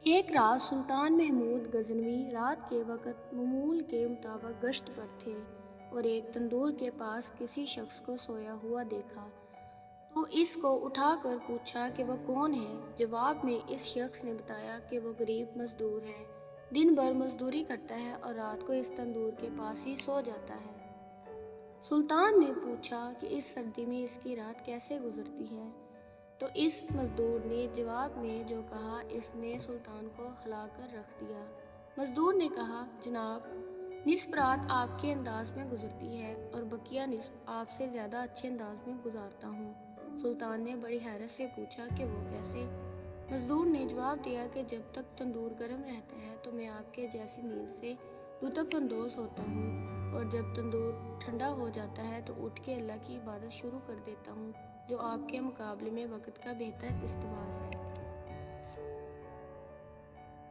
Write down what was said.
ایک رات سلطان محمود غزنوی رات کے وقت معمول کے مطابق گشت پر تھے اور ایک تندور کے پاس کسی شخص کو سویا ہوا دیکھا تو اس کو اٹھا کر پوچھا کہ وہ کون ہے۔ جواب میں اس شخص نے بتایا کہ وہ غریب مزدور ہے، دن بھر مزدوری کرتا ہے اور رات کو اس تندور کے پاس ہی سو جاتا ہے۔ سلطان نے پوچھا کہ اس سردی میں اس کی رات کیسے گزرتی ہے، تو اس مزدور نے جواب میں جو کہا اس نے سلطان کو ہلا کر رکھ دیا۔ مزدور نے کہا، جناب، نصف رات آپ کے انداز میں گزرتی ہے اور بقیہ نصف آپ سے زیادہ اچھے انداز میں گزارتا ہوں۔ سلطان نے بڑی حیرت سے پوچھا کہ وہ کیسے؟ مزدور نے جواب دیا کہ جب تک تندور گرم رہتا ہے تو میں آپ کے جیسی نیند سے لطف اندوز ہوتا ہوں، اور جب تندور ٹھنڈا ہو جاتا ہے تو اٹھ کے اللہ کی عبادت شروع کر دیتا ہوں، جو آپ کے مقابلے میں وقت کا بہتر استعمال ہے۔